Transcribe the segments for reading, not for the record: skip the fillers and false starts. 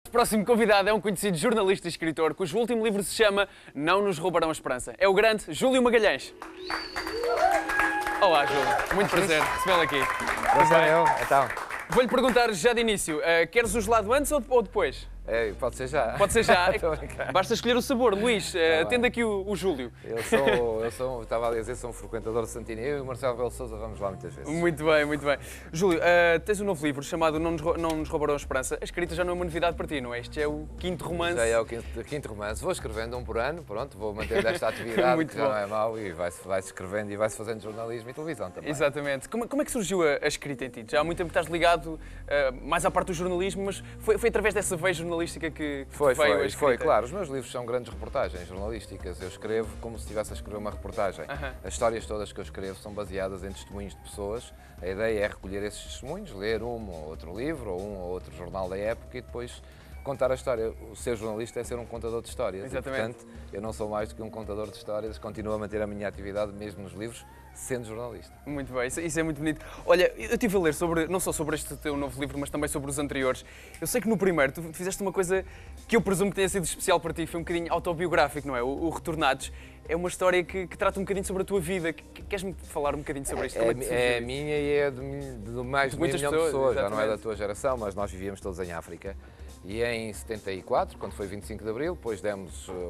O próximo convidado é um conhecido jornalista e escritor cujo último livro se chama Não Nos Roubarão a Esperança. É o grande Júlio Magalhães. Olá, Júlio. Muito prazer recebê-lo aqui. Então. Vou-lhe perguntar já de início, queres o gelado antes ou depois? Pode ser já. Pode ser já. Estou a brincar. Basta escolher o sabor. Luís, atende aqui o Júlio. Estava a dizer, sou um frequentador de Santini. Eu e o Marcelo Rebelo de Sousa vamos lá muitas vezes. Muito bem, muito bem. Júlio, tens um novo livro chamado Não Nos Roubarão a Esperança. A escrita já não é uma novidade para ti, não é? Este é o quinto romance. Já é o quinto romance. Vou escrevendo um por ano, pronto, vou manter esta atividade, Muito que já bom. não é mau, e vai-se escrevendo e vai-se fazendo jornalismo e televisão também. Exatamente. Como é que surgiu a escrita em ti? Já há muito tempo que estás ligado mais à parte do jornalismo, mas foi através dessa veia jornalística que veio a escrita? Foi, claro. Os meus livros são grandes reportagens jornalísticas. Eu escrevo como se estivesse a escrever uma reportagem. As histórias todas que eu escrevo são baseadas em testemunhos de pessoas. A ideia é recolher esses testemunhos, ler um ou outro livro ou um ou outro jornal da época e depois contar a história. O ser jornalista é ser um contador de histórias. Exatamente. E, portanto, eu não sou mais do que um contador de histórias, continuo a manter a minha atividade mesmo nos livros, sendo jornalista. Muito bem, isso é muito bonito. Olha, eu estive a ler não só sobre este teu novo livro, mas também sobre os anteriores. Eu sei que no primeiro tu fizeste uma coisa que eu presumo que tenha sido especial para ti, foi um bocadinho autobiográfico, não é? O Retornados. É uma história que trata um bocadinho sobre a tua vida. Queres-me falar um bocadinho sobre isto? É a minha e é de mais de meio milhão de pessoas. Já não é da tua geração, mas nós vivíamos todos em África. E em 74, quando foi 25 de Abril, depois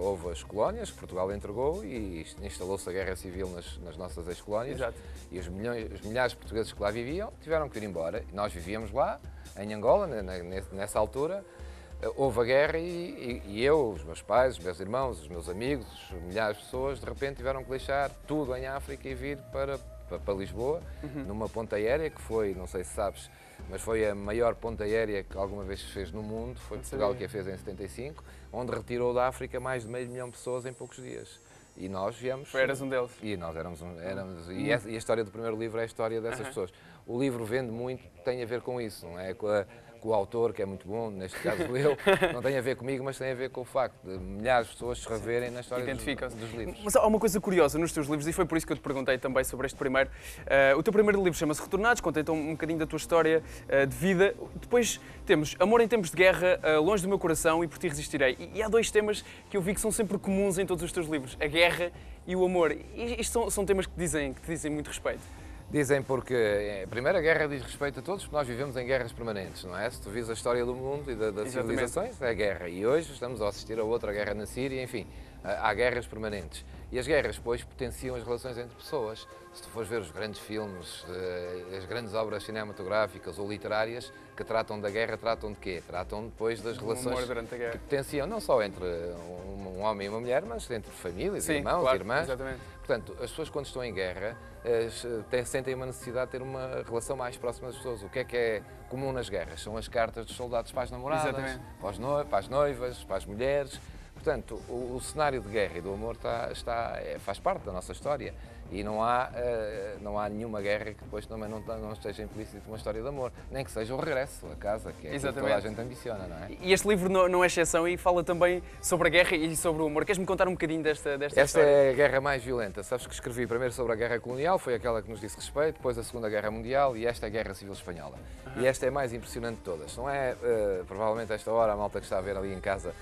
houve as colónias, que Portugal entregou e instalou-se a Guerra Civil nas nossas ex-colónias. Exato. E os milhares de portugueses que lá viviam tiveram que ir embora. E nós vivíamos lá, em Angola, nessa altura. Houve a guerra e eu, os meus pais, os meus irmãos, os meus amigos, milhares de pessoas, de repente tiveram que deixar tudo em África e vir para Lisboa, numa ponte aérea que foi, não sei se sabes, mas foi a maior ponte aérea que alguma vez se fez no mundo, foi Portugal que a fez em 75, onde retirou da África mais de meio milhão de pessoas em poucos dias. E nós viemos... Eras um deles. E nós éramos e a história do primeiro livro é a história dessas pessoas. O livro vende muito, tem a ver com isso, não é? Com o autor, que é muito bom, neste caso eu, não tem a ver comigo, mas tem a ver com o facto de milhares de pessoas se reverem na história dos livros. Mas há uma coisa curiosa nos teus livros, e foi por isso que eu te perguntei também sobre este primeiro. O teu primeiro livro chama-se Retornados, conta então um bocadinho da tua história de vida. Depois temos Amor em Tempos de Guerra, Longe do Meu Coração e Por Ti Resistirei. E há dois temas que eu vi que são sempre comuns em todos os teus livros, a guerra e o amor. E isto são temas que te dizem muito respeito. Dizem porque, primeiro, a guerra diz respeito a todos, porque nós vivemos em guerras permanentes, não é? Se tu vis a história do mundo e das civilizações, é a guerra. E hoje estamos a assistir a outra guerra na Síria, enfim, há guerras permanentes. E as guerras, depois, potenciam as relações entre pessoas. Se tu fores ver os grandes filmes, as grandes obras cinematográficas ou literárias que tratam da guerra, tratam de quê? Tratam depois das relações que potenciam, não só entre um homem e uma mulher, mas entre famílias, irmãos, claro, irmãs. Exatamente. Portanto, as pessoas quando estão em guerra sentem uma necessidade de ter uma relação mais próxima das pessoas. O que é comum nas guerras? São as cartas dos soldados para as namoradas, para as noivas, para as mulheres. Portanto, o cenário de guerra e do amor faz parte da nossa história e não há nenhuma guerra que depois também não esteja implícito uma história de amor, nem que seja o regresso a casa, que é aquilo que toda a gente ambiciona, não é? E este livro não é exceção e fala também sobre a guerra e sobre o amor. Queres-me contar um bocadinho desta Esta história? é a guerra mais violenta. Sabes que escrevi primeiro sobre a guerra colonial, foi aquela que nos disse respeito, depois a Segunda Guerra Mundial e esta é a Guerra Civil Espanhola. E esta é a mais impressionante de todas. Não é, provavelmente, a esta hora, a malta que está a ver ali em casa,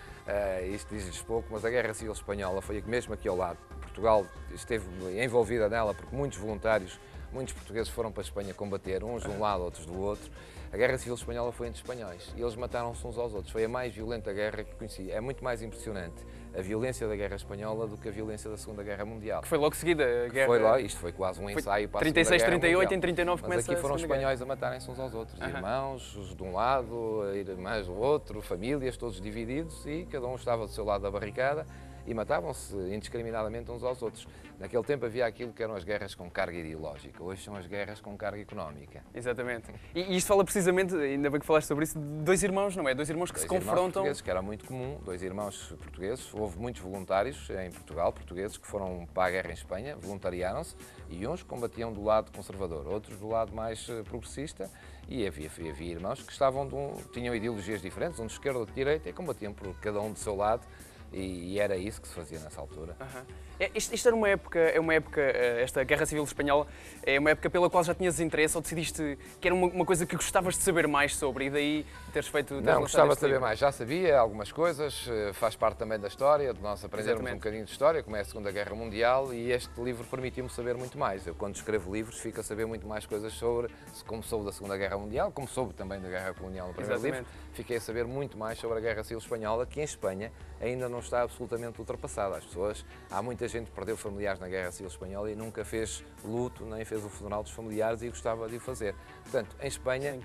isto diz-lhes pouco, mas a Guerra Civil Espanhola foi mesmo aqui ao lado. Portugal esteve envolvida nela porque muitos voluntários, muitos portugueses foram para a Espanha combater, uns de um lado, outros do outro. A Guerra Civil Espanhola foi entre espanhóis e eles mataram-se uns aos outros. Foi a mais violenta guerra que conheci. É muito mais impressionante a violência da Guerra Espanhola do que a violência da Segunda Guerra Mundial. Que foi logo seguida a guerra. Foi lá, isto foi quase um ensaio para a 36, Segunda Guerra 38, Mundial. em 39 mas começa aqui foram a os Segunda espanhóis a matarem-se uns aos outros. Irmãos de um lado, irmãs do outro, famílias, todos divididos e cada um estava do seu lado da barricada e matavam-se indiscriminadamente uns aos outros. Naquele tempo havia aquilo que eram as guerras com carga ideológica, hoje são as guerras com carga económica. Exatamente. E isto fala precisamente, ainda bem que falaste sobre isso, de dois irmãos, não é? Dois irmãos que se confrontam. Portugueses, que era muito comum, dois irmãos portugueses. Houve muitos voluntários em Portugal, portugueses, que foram para a guerra em Espanha, voluntariaram-se, e uns combatiam do lado conservador, outros do lado mais progressista, e havia irmãos que tinham ideologias diferentes, um de esquerda, outro de direita, e combatiam por cada um do seu lado, e era isso que se fazia nessa altura. Isto era uma época, esta Guerra Civil Espanhola, é uma época pela qual já tinhas interesse ou decidiste que era uma coisa que gostavas de saber mais sobre e daí teres feito... Não, gostava de saber mais, já sabia algumas coisas, faz parte também da história, de nós aprendermos um bocadinho de história, como é a Segunda Guerra Mundial, e este livro permitiu-me saber muito mais. Eu, quando escrevo livros, fico a saber muito mais coisas sobre, como soube da Segunda Guerra Mundial, como soube também da Guerra Colonial no primeiro livro, fiquei a saber muito mais sobre a Guerra Civil Espanhola, que em Espanha ainda não está absolutamente ultrapassada. As pessoas, há muita gente que perdeu familiares na Guerra Civil Espanhola e nunca fez luto, nem fez o funeral dos familiares e gostava de o fazer. Portanto, em Espanha,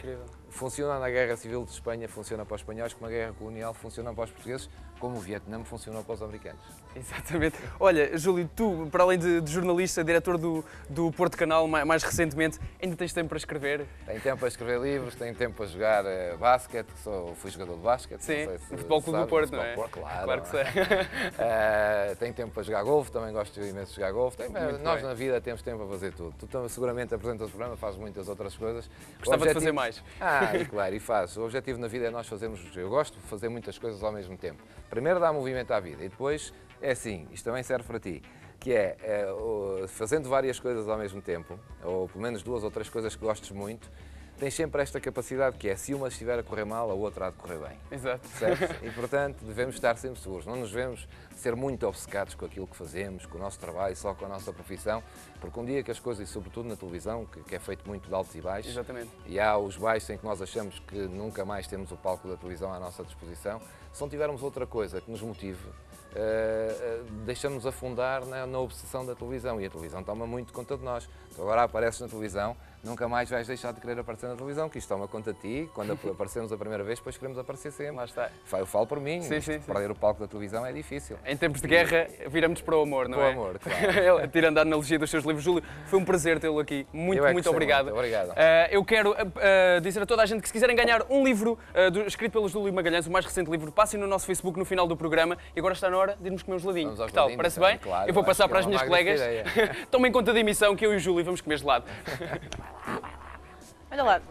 funciona na Guerra Civil de Espanha, funciona para os espanhóis, como a Guerra Colonial funciona para os portugueses, como o Vietnã funcionou para os americanos. Exatamente. Olha, Júlio, tu, para além de jornalista, diretor do Porto Canal, mais recentemente, ainda tens tempo para escrever? Tenho tempo para escrever livros, tenho tempo para jogar basquete, fui jogador de basquete. Sim, não sei se no Futebol Clube do Porto, não é? Claro que sei. Tenho tempo para jogar golfe, também gosto imenso de jogar golfe. Nós na vida temos tempo para fazer tudo. Tu seguramente apresentas o programa, fazes muitas outras coisas. Gostava de fazer mais. Claro, e faz. O objetivo na vida é nós fazermos... Eu gosto de fazer muitas coisas ao mesmo tempo. Primeiro dá movimento à vida e depois é assim, isto também serve para ti, que é fazendo várias coisas ao mesmo tempo, ou pelo menos 2 ou 3 coisas que gostes muito, tens sempre esta capacidade que é, se uma estiver a correr mal, a outra há de correr bem. Exato. Certo? E, portanto, devemos estar sempre seguros. Não nos devemos ser muito obcecados com aquilo que fazemos, com o nosso trabalho, só com a nossa profissão, porque um dia que as coisas, e sobretudo na televisão, que é feito muito de altos e baixos, exatamente, e há os baixos em que nós achamos que nunca mais temos o palco da televisão à nossa disposição, se não tivermos outra coisa que nos motive, deixamos afundar na obsessão da televisão, e a televisão toma muito conta de nós. Tu agora apareces na televisão, nunca mais vais deixar de querer aparecer na televisão, que isto toma conta de ti. Quando aparecemos a primeira vez, depois queremos aparecer sempre. Lá está. Eu falo por mim, sim. perder o palco da televisão é difícil. Em tempos de guerra, viramos para o amor, não é? Para o amor, claro. Tirando a analogia dos seus livros. Júlio, foi um prazer tê-lo aqui. Muito obrigado. Muito obrigado. Eu quero dizer a toda a gente que se quiserem ganhar um livro escrito pelo Júlio Magalhães, o mais recente livro, passem no nosso Facebook no final do programa e agora está na hora de irmos comer um geladinho. Que tal? Parece bem? Claro, eu vou passar para as minhas colegas. Tomem conta da emissão que eu e o Júlio vamos comer gelado. Olha lá,